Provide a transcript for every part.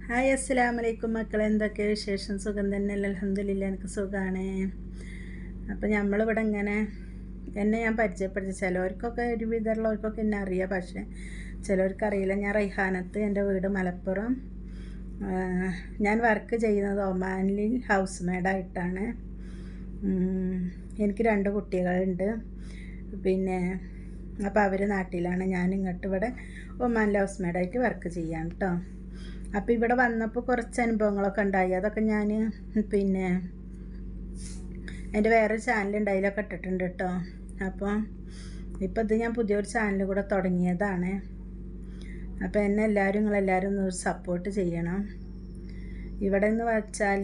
Hi അസ്സലാമു അലൈക്കും മക്കളെ, എന്തൊക്കെ വിശേഷം? സുഖം തന്നെയല്ലേ? അൽഹംദുലില്ലാ, എനിക്ക് സുഖമാണ്. അപ്പോൾ നമ്മളിവിടെ ഇങ്ങനെ എന്നെ ഞാൻ പരിചയപ്പെടുത്തി. ചിലവർക്കൊക്കെ ഒരുവിധമുള്ളവർക്കൊക്കെ എന്നെ അറിയാം, പക്ഷേ ചിലവർക്കറിയില്ല. ഞാൻ റൈഹാനത്ത്, എൻ്റെ വീട് മലപ്പുറം. ഞാൻ വർക്ക് ചെയ്യുന്നത് ഒമാനിൽ ഹൗസ് മെയ്ഡായിട്ടാണ്. എനിക്ക് 2 കുട്ടികളുണ്ട്. പിന്നെ അപ്പോൾ അവർ നാട്ടിലാണ്, ഞാൻ ഇങ്ങോട്ട് ഇവിടെ ഒമാനിൽ ഹൗസ് മെയ്ഡായിട്ട് വർക്ക് ചെയ്യാം കേട്ടോ. അപ്പോൾ ഇവിടെ വന്നപ്പോൾ കുറച്ച് അനുഭവങ്ങളൊക്കെ ഉണ്ടായി. അതൊക്കെ ഞാൻ പിന്നെ എൻ്റെ വേറെ ചാനലുണ്ട്, അതിലൊക്കെ ഇട്ടിട്ടുണ്ട് കേട്ടോ. അപ്പോൾ ഇപ്പോൾ ഇത് ഞാൻ പുതിയൊരു ചാനൽ കൂടെ തുടങ്ങിയതാണ്. അപ്പോൾ നിങ്ങളെല്ലാവരും ഒന്ന് സപ്പോർട്ട് ചെയ്യണം. ഇവിടെ എന്ന് വെച്ചാൽ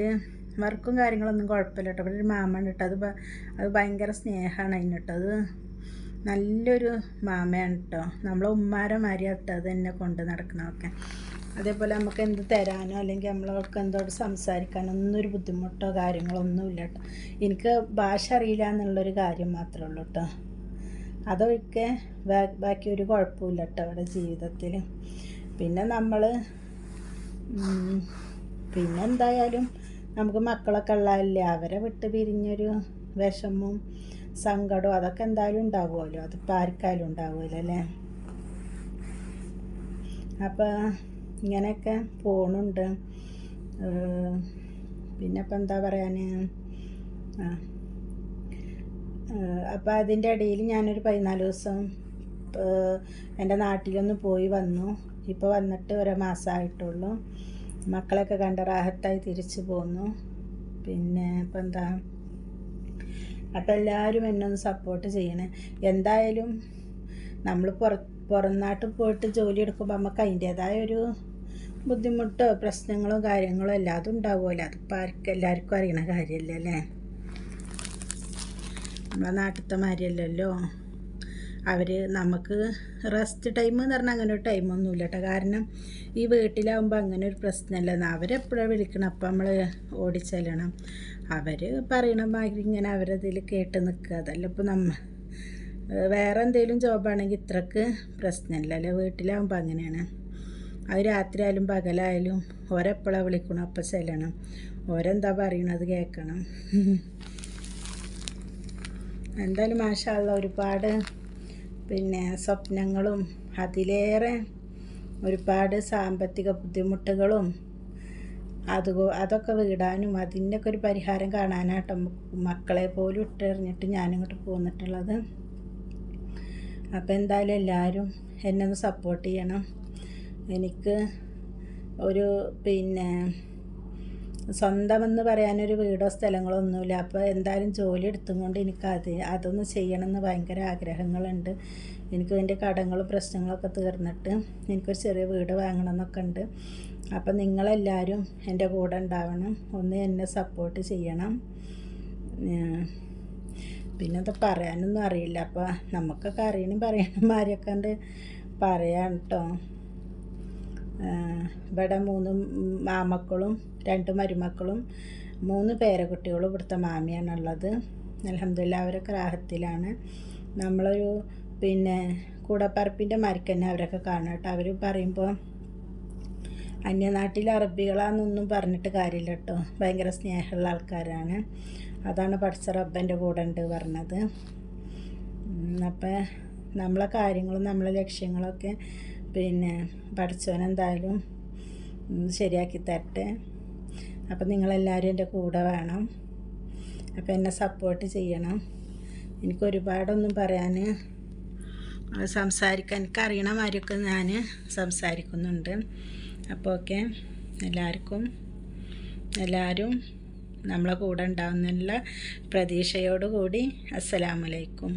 വർക്കും കാര്യങ്ങളൊന്നും കുഴപ്പമില്ല കേട്ടോ. ഇവിടെ ഒരു മാമ ഉണ്ട് കേട്ടോ, അത് ഭയങ്കര സ്നേഹമാണ് അതിന് കേട്ടോ. അത് നല്ലൊരു മാമയാണ് കേട്ടോ. നമ്മളെ ഉമ്മാരെ മാരിയാണ് കേട്ടോ അത് എന്നെ കൊണ്ട് നടക്കണമൊക്കെ. അതേപോലെ നമുക്ക് എന്ത് തരാനോ അല്ലെങ്കിൽ നമ്മളവർക്ക് എന്തോട് സംസാരിക്കാനോ ഒന്നൊരു ബുദ്ധിമുട്ടോ കാര്യങ്ങളോ ഒന്നുമില്ല കേട്ടോ. എനിക്ക് ഭാഷ അറിയില്ല എന്നുള്ളൊരു കാര്യം മാത്രമേ ഉള്ളൂ കേട്ടോ. അതൊക്കെ ബാക്കി ഒരു കുഴപ്പമില്ല കേട്ടോ അവിടെ ജീവിതത്തിൽ. പിന്നെ പിന്നെ എന്തായാലും നമുക്ക് മക്കളൊക്കെ ഉള്ളതല്ലേ, അവരെ വിട്ട് പിരിഞ്ഞൊരു വിഷമവും സങ്കടവും അതൊക്കെ എന്തായാലും ഉണ്ടാവുമല്ലോ. അതിപ്പോൾ ആർക്കായാലും ഉണ്ടാവുമല്ലോ അല്ലേ. അപ്പോൾ ഇങ്ങനെയൊക്കെ പോണുണ്ട്. പിന്നെ ഇപ്പം എന്താ പറയാൻ, അപ്പോൾ അതിൻ്റെ ഇടയിൽ ഞാനൊരു 14 ദിവസം എൻ്റെ നാട്ടിലൊന്ന് പോയി വന്നു. ഇപ്പോൾ വന്നിട്ട് 1 മാസമായിട്ടുള്ളൂ. മക്കളെയൊക്കെ കണ്ട് റാഹത്തായി തിരിച്ചു പോന്നു. പിന്നെ ഇപ്പം എന്താ, അപ്പോൾ എല്ലാവരും എന്നെ ഒന്ന് സപ്പോർട്ട് ചെയ്യണേ. എന്തായാലും നമ്മൾ പുറം നാട്ടിൽ പോയിട്ട് ജോലി എടുക്കുമ്പോൾ നമുക്ക് അതിൻ്റേതായ ഒരു ബുദ്ധിമുട്ടോ പ്രശ്നങ്ങളോ കാര്യങ്ങളോ എല്ലാതും ഉണ്ടാവുമല്ലോ. അതിപ്പോൾ എല്ലാവർക്കും അറിയണ കാര്യമല്ലേ അല്ലേ. നമ്മളെ നാട്ടിലത്തെ മാതിരിയല്ലല്ലോ. നമുക്ക് റെസ്റ്റ് ടൈം എന്ന് പറഞ്ഞാൽ അങ്ങനെ ഒരു ടൈമൊന്നുമില്ല കേട്ടോ. കാരണം ഈ വീട്ടിലാവുമ്പോൾ അങ്ങനെ ഒരു പ്രശ്നമല്ല. അവരെപ്പോഴാണ് വിളിക്കണം അപ്പം നമ്മൾ ഓടിച്ചെല്ലണം. അവർ പറയണ മാതിരി ഇങ്ങനെ അവരതിൽ കേട്ട് നിൽക്കുക. അതല്ല ഇപ്പോൾ വേറെ എന്തെങ്കിലും ജോബാണെങ്കിൽ ഇത്രക്ക് പ്രശ്നമില്ലല്ലോ. വീട്ടിലാവുമ്പോൾ അങ്ങനെയാണ്. അത് രാത്രിയായാലും പകലായാലും ഓരെപ്പോഴാണ് വിളിക്കണം അപ്പം ചെല്ലണം. ഓരെന്താ പറയണത് കേൾക്കണം. എന്തായാലും മാഷാ അല്ലാഹ് ഒരുപാട് പിന്നെ സ്വപ്നങ്ങളും അതിലേറെ ഒരുപാട് സാമ്പത്തിക ബുദ്ധിമുട്ടുകളും അതൊക്കെ വിടാനും അതിൻ്റെയൊക്കെ ഒരു പരിഹാരം കാണാനായിട്ട് മക്കളെ പോലും ഇട്ടെറിഞ്ഞിട്ട് ഞാനിങ്ങോട്ട് പോന്നിട്ടുള്ളത്. അപ്പോൾ എന്തായാലും എല്ലാവരും എന്നെ ഒന്ന് സപ്പോർട്ട് ചെയ്യണം. എനിക്ക് ഒരു പിന്നെ സ്വന്തമെന്ന് പറയാനൊരു വീടോ സ്ഥലങ്ങളോ ഒന്നുമില്ല. അപ്പോൾ എന്തായാലും ജോലി എടുത്തുകൊണ്ട് അതൊന്ന് ചെയ്യണമെന്ന് ഭയങ്കര ആഗ്രഹങ്ങളുണ്ട്. എനിക്ക് എൻ്റെ കടങ്ങളും പ്രശ്നങ്ങളൊക്കെ തീർന്നിട്ട് എനിക്കൊരു ചെറിയ വീട് വാങ്ങണം എന്നൊക്കെ ഉണ്ട്. അപ്പം നിങ്ങളെല്ലാവരും എൻ്റെ കൂടെ ഉണ്ടാവണം, ഒന്ന് എന്നെ സപ്പോർട്ട് ചെയ്യണം. പിന്നെ അത് പറയാനൊന്നും അറിയില്ല. അപ്പോൾ നമുക്കൊക്കെ പറയണമാരെയൊക്കെ ഉണ്ട് പറയാം കേട്ടോ. ഇവിടെ 3 മാമക്കളും 2 മരുമക്കളും 3 പേരക്കുട്ടികളും ഇവിടുത്തെ മാമിയാണുള്ളത്. അൽഹംദുലില്ലാ അവരൊക്കെ റാഹത്തിലാണ്. നമ്മളൊരു പിന്നെ കൂടപ്പറപ്പിൻ്റെ മരിക്കന്നെ അവരൊക്കെ കാണും കേട്ടോ. അവർ പറയുമ്പോൾ അന്യനാട്ടിലെ അറബികളാണെന്നൊന്നും പറഞ്ഞിട്ട് കാര്യമില്ല കേട്ടോ. ഭയങ്കര സ്നേഹമുള്ള ആൾക്കാരാണ്. അതാണ് പഠിച്ച റബ്ബൻ്റെ കൂടെ ഉണ്ട് പറഞ്ഞത്. അപ്പോൾ നമ്മളെ കാര്യങ്ങളും നമ്മളെ ലക്ഷ്യങ്ങളൊക്കെ പിന്നെ പഠിച്ചവൻ എന്തായാലും ശരിയാക്കി തരട്ടെ. അപ്പം നിങ്ങളെല്ലാവരും എൻ്റെ കൂടെ വേണം. അപ്പോൾ എന്നെ സപ്പോർട്ട് ചെയ്യണം. എനിക്ക് ഒരുപാടൊന്നും പറയാൻ സംസാരിക്കാൻ എനിക്കറിയണ മാതിരിയൊക്കെ ഞാൻ സംസാരിക്കുന്നുണ്ട്. അപ്പോൾ ഓക്കെ, എല്ലാവരും നമ്മളെ കൂടെ ഉണ്ടാവുന്നുള്ള പ്രതീക്ഷയോടുകൂടി അസ്സലാമു അലൈക്കും.